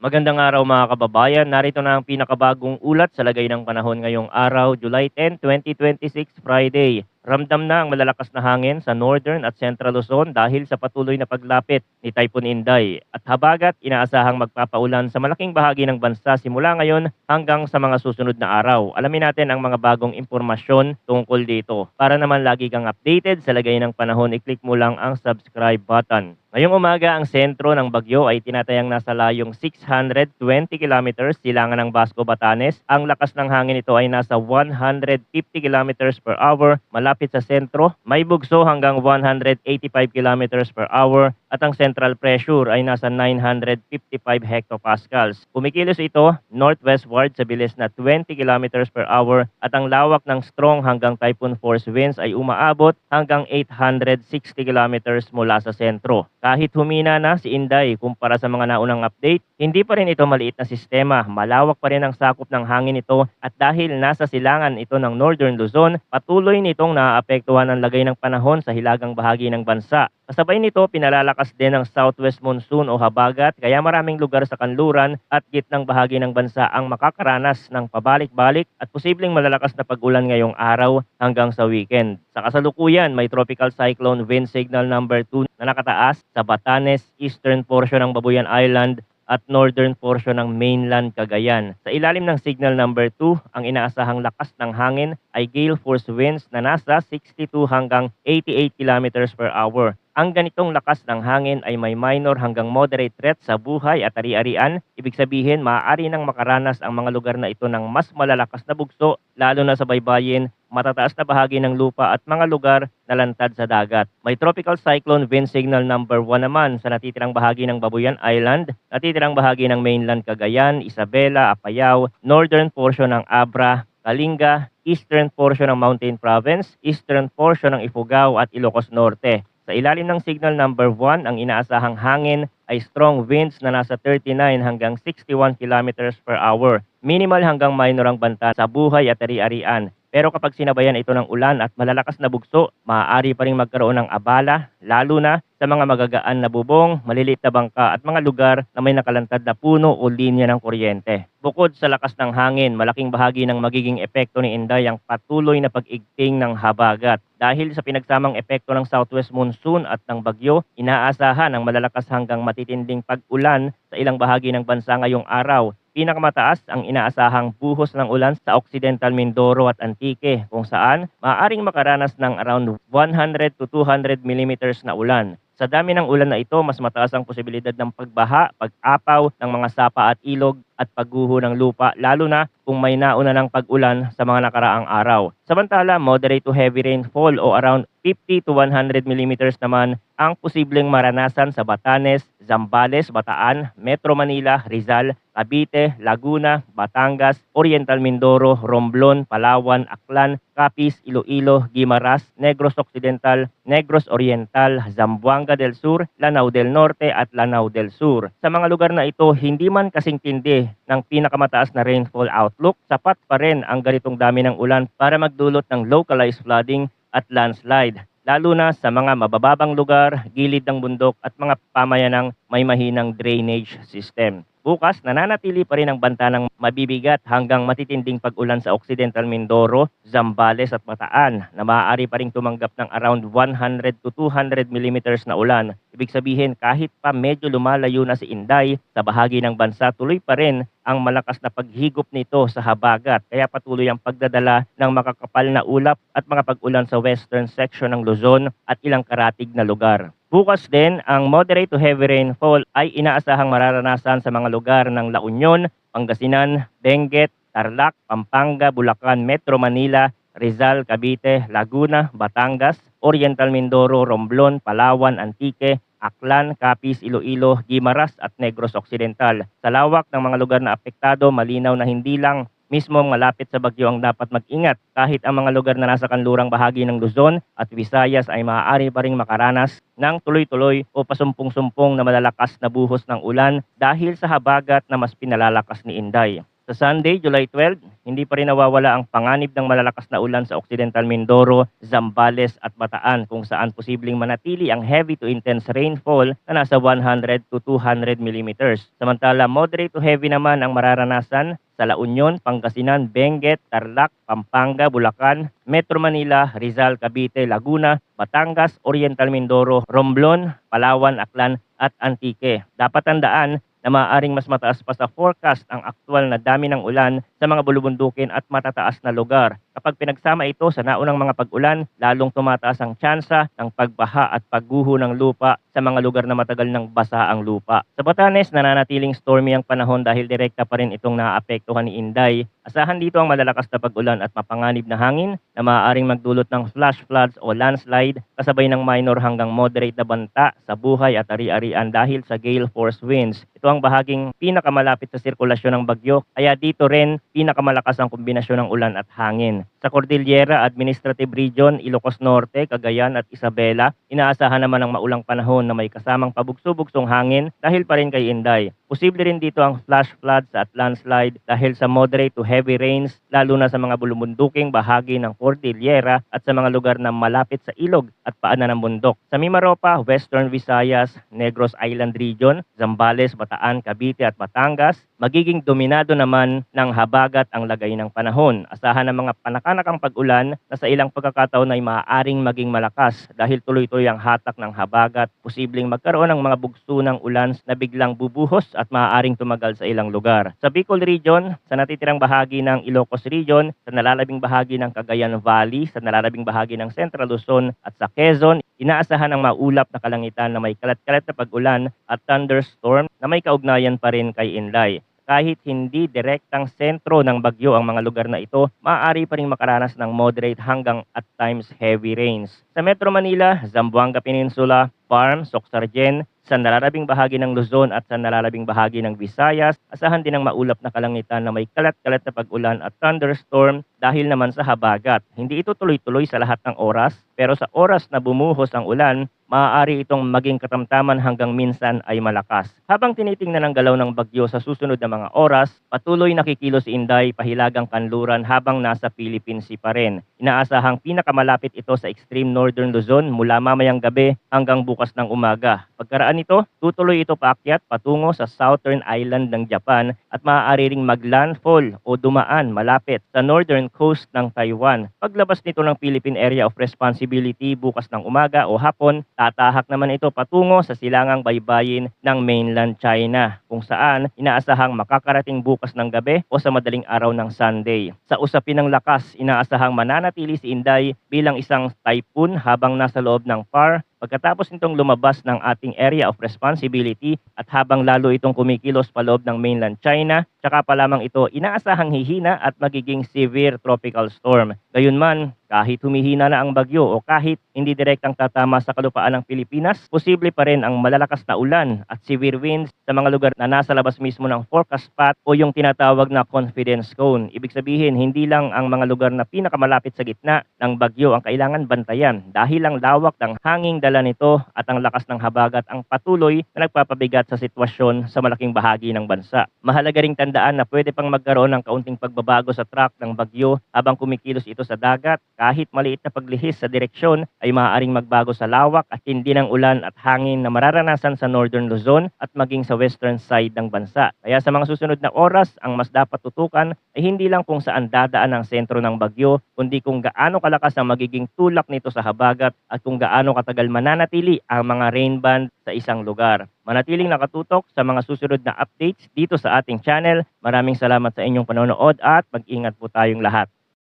Magandang araw mga kababayan. Narito na ang pinakabagong ulat sa lagay ng panahon ngayong araw, July 10, 2026, Friday. Ramdam na ang malalakas na hangin sa Northern at Central Luzon dahil sa patuloy na paglapit ni Typhoon Inday. At habagat inaasahang magpapaulan sa malaking bahagi ng bansa simula ngayon hanggang sa mga susunod na araw. Alamin natin ang mga bagong impormasyon tungkol dito. Para naman lagi kang updated sa lagay ng panahon, i-click mo lang ang subscribe button. Ngayong umaga, ang sentro ng bagyo ay tinatayang nasa layong 620 kilometers silangan ng Basco, Batanes. Ang lakas ng hangin nito ay nasa 150 kilometers per hour malapit sa sentro. May bugso hanggang 185 kilometers per hour at ang central pressure ay nasa 955 hectopascals. Kumikilos ito northwestward sa bilis na 20 kilometers per hour at ang lawak ng strong hanggang typhoon force winds ay umaabot hanggang 860 kilometers mula sa sentro. Kahit humina na si Inday kumpara sa mga naunang update, hindi pa rin ito maliit na sistema. Malawak pa rin ang sakop ng hangin nito at dahil nasa silangan ito ng Northern Luzon, patuloy nitong naaapektuhan ang lagay ng panahon sa hilagang bahagi ng bansa. Kasabay nito, pinalalakas din ang southwest monsoon o habagat kaya maraming lugar sa kanluran at gitnang bahagi ng bansa ang makakaranas ng pabalik-balik at posibleng malalakas na pag-ulan ngayong araw hanggang sa weekend. Sa kasalukuyan, may tropical cyclone wind signal number 2 na nakataas sa Batanes, eastern portion ng Babuyan Island at northern portion ng mainland Cagayan. Sa ilalim ng signal number 2, ang inaasahang lakas ng hangin ay gale force winds na nasa 62 hanggang 88 kilometers per hour. Ang ganitong lakas ng hangin ay may minor hanggang moderate threat sa buhay at ari-arian. Ibig sabihin, maaari nang makaranas ang mga lugar na ito ng mas malalakas na bugso, lalo na sa baybayin, matataas na bahagi ng lupa at mga lugar na lantad sa dagat. May tropical cyclone wind signal number 1 naman sa natitirang bahagi ng Babuyan Island, natitirang bahagi ng mainland Cagayan, Isabela, Apayao, northern portion ng Abra, Kalinga, eastern portion ng Mountain Province, eastern portion ng Ifugao at Ilocos Norte. Sa ilalim ng signal number 1, ang inaasahang hangin ay strong winds na nasa 39 hanggang 61 kilometers per hour. Minimal hanggang minor ang banta sa buhay at ari-arian. Pero kapag sinabayan ito ng ulan at malalakas na bugso, maaari pa rin magkaroon ng abala, lalo na sa mga magagaan na bubong, maliliit na bangka at mga lugar na may nakalantad na puno o linya ng kuryente. Bukod sa lakas ng hangin, malaking bahagi ng magiging epekto ni Inday ang patuloy na pag-igting ng habagat. Dahil sa pinagsamang epekto ng southwest monsoon at ng bagyo, inaasahan ang malalakas hanggang matitinding pag-ulan sa ilang bahagi ng bansa ngayong araw. Pinakamataas ang inaasahang buhos ng ulan sa Occidental Mindoro at Antique kung saan maaaring makaranas ng around 100 to 200 millimeters na ulan. Sa dami ng ulan na ito, mas mataas ang posibilidad ng pagbaha, pag-apaw ng mga sapa at ilog at pagguho ng lupa, lalo na kung may nauna ng pag-ulan sa mga nakaraang araw. Samantala, moderate to heavy rainfall o around 50 to 100 millimeters naman ang posibleng maranasan sa Batanes, Zambales, Bataan, Metro Manila, Rizal, Cavite, Laguna, Batangas, Oriental Mindoro, Romblon, Palawan, Aklan, Capiz, Iloilo, Guimaras, Negros Occidental, Negros Oriental, Zamboanga del Sur, Lanao del Norte at Lanao del Sur. Sa mga lugar na ito, hindi man kasing tindi ng pinakamataas na rainfall outlook, sapat pa rin ang ganitong dami ng ulan para magdulot ng localized flooding at landslide, lalo na sa mga mabababang lugar, gilid ng bundok at mga pamayanang may mahinang drainage system. Bukas, nananatili pa rin ang banta ng mabibigat hanggang matitinding pag-ulan sa Occidental Mindoro, Zambales at Bataan na maaari pa rin tumanggap ng around 100 to 200 millimeters na ulan. Ibig sabihin, kahit pa medyo lumalayo na si Inday sa bahagi ng bansa, tuloy pa rin ang malakas na paghigop nito sa habagat. Kaya patuloy ang pagdadala ng makakapal na ulap at mga pag-ulan sa western section ng Luzon at ilang karatig na lugar. Bukas din, ang moderate to heavy rainfall ay inaasahang mararanasan sa mga lugar ng La Union, Pangasinan, Benguet, Tarlac, Pampanga, Bulacan, Metro Manila, Rizal, Cavite, Laguna, Batangas, Oriental Mindoro, Romblon, Palawan, Antique, Aklan, Capiz, Iloilo, Guimaras at Negros Occidental. Sa lawak ng mga lugar na apektado, malinaw na hindi lang mismong malapit sa bagyo ang dapat mag-ingat, kahit ang mga lugar na nasa kanlurang bahagi ng Luzon at Visayas ay maaari pa ring makaranas ng tuloy-tuloy o pasumpong-sumpong na malalakas na buhos ng ulan dahil sa habagat na mas pinalalakas ni Inday. Sa Sunday, July 12, hindi pa rin nawawala ang panganib ng malalakas na ulan sa Occidental Mindoro, Zambales at Bataan kung saan posibleng manatili ang heavy to intense rainfall na nasa 100 to 200 millimeters. Samantala, moderate to heavy naman ang mararanasan sa La Union, Pangasinan, Benguet, Tarlac, Pampanga, Bulacan, Metro Manila, Rizal, Cavite, Laguna, Batangas, Oriental Mindoro, Romblon, Palawan, Aklan at Antique. Dapat tandaan na maaaring mas mataas pa sa forecast ang aktwal na dami ng ulan sa mga bulubundukin at matataas na lugar. Kapag pinagsama ito sa naunang mga pag-ulan, lalong tumataas ang tsansa ng pagbaha at pagguho ng lupa sa mga lugar na matagal nang basa ang lupa. Sa Batanes, nananatiling stormy ang panahon dahil direkta pa rin itong naapektuhan ni Inday. Asahan dito ang malalakas na pag-ulan at mapanganib na hangin na maaaring magdulot ng flash floods o landslide kasabay ng minor hanggang moderate na banta sa buhay at ari-arian dahil sa gale force winds. Ito ang bahaging pinakamalapit sa sirkulasyon ng bagyo, kaya dito rin pinakamalakas ang kombinasyon ng ulan at hangin. Sa Cordillera Administrative Region, Ilocos Norte, Cagayan at Isabela, inaasahan naman ang maulang panahon na may kasamang pabugso-bugsong hangin dahil pa rin kay Inday. Posible rin dito ang flash floods at landslide dahil sa moderate to heavy rains, lalo na sa mga bulumunduking bahagi ng Cordillera at sa mga lugar na malapit sa ilog at paanan ng bundok. Sa Mimaropa, Western Visayas, Negros Island Region, Zambales, Bataan, Cavite at Batangas, magiging dominado naman ng habagat ang lagay ng panahon. Asahan ng mga panakanakang pag-ulan na sa ilang pagkakataon ay maaaring maging malakas dahil tuloy-tuloy ang hatak ng habagat. Posibleng magkaroon ng mga bugso ng ulan na biglang bubuhos at maaaring tumagal sa ilang lugar. Sa Bicol Region, sa natitirang bahagi ng Ilocos Region, sa nalalabing bahagi ng Cagayan Valley, sa nalalabing bahagi ng Central Luzon at sa Quezon, inaasahan ang maulap na kalangitan na may kalat-kalat na pag-ulan at thunderstorm na may kaugnayan pa rin kay Inday. Kahit hindi direktang sentro ng bagyo ang mga lugar na ito, maaari pa rin makaranas ng moderate hanggang at times heavy rains. Sa Metro Manila, Zamboanga Peninsula, Farm, Soxargen, sa nalalabing bahagi ng Luzon at sa nalalabing bahagi ng Visayas, asahan din ang maulap na kalangitan na may kalat-kalat na pag-ulan at thunderstorm dahil naman sa habagat. Hindi ito tuloy-tuloy sa lahat ng oras, pero sa oras na bumuhos ang ulan, maaari itong maging katamtaman hanggang minsan ay malakas. Habang tinitingnan ang galaw ng bagyo sa susunod na mga oras, patuloy nakikilos si Inday pahilagang kanluran habang nasa Philippine Sea pa rin. Inaasahang pinakamalapit ito sa extreme northern Luzon mula mamayang gabi hanggang bukas ng umaga. Pagkaraan nito, tutuloy ito paakyat patungo sa southern island ng Japan at maaari ring maglandfall o dumaan malapit sa northern coast ng Taiwan. Paglabas nito ng Philippine Area of Responsibility bukas ng umaga o hapon, tatahak naman ito patungo sa silangang baybayin ng mainland China, kung saan inaasahang makakarating bukas ng gabi o sa madaling araw ng Sunday. Sa usapin ng lakas, inaasahang mananatili si Inday bilang isang typhoon habang nasa loob ng PAR pagkatapos nitong lumabas ng ating area of responsibility at habang lalo itong kumikilos paloob ng mainland China, tsaka pa lamang ito inaasahang hihina at magiging severe tropical storm. Gayunman, kahit humihina na ang bagyo o kahit hindi direktang tatama sa kalupaan ng Pilipinas, posible pa rin ang malalakas na ulan at severe winds sa mga lugar na nasa labas mismo ng forecast path o yung tinatawag na confidence cone. Ibig sabihin, hindi lang ang mga lugar na pinakamalapit sa gitna ng bagyo ang kailangan bantayan dahil ang lawak ng hanging dala nito at ang lakas ng habagat ang patuloy na nagpapabigat sa sitwasyon sa malaking bahagi ng bansa. Mahalaga ring tandaan na pwede pang magkaroon ng kaunting pagbabago sa track ng bagyo habang kumikilos ito sa dagat. Kahit maliit na paglihis sa direksyon ay maaaring magbago sa lawak at tindi ng ulan at hangin na mararanasan sa northern Luzon at maging sa western side ng bansa. Kaya sa mga susunod na oras, ang mas dapat tutukan ay hindi lang kung saan dadaan ang sentro ng bagyo, kundi kung gaano kalakas ang magiging tulak nito sa habagat at kung gaano katagal mananatili ang mga rain band sa isang lugar. Manatiling nakatutok sa mga susunod na updates dito sa ating channel. Maraming salamat sa inyong panonood at mag-ingat po tayong lahat.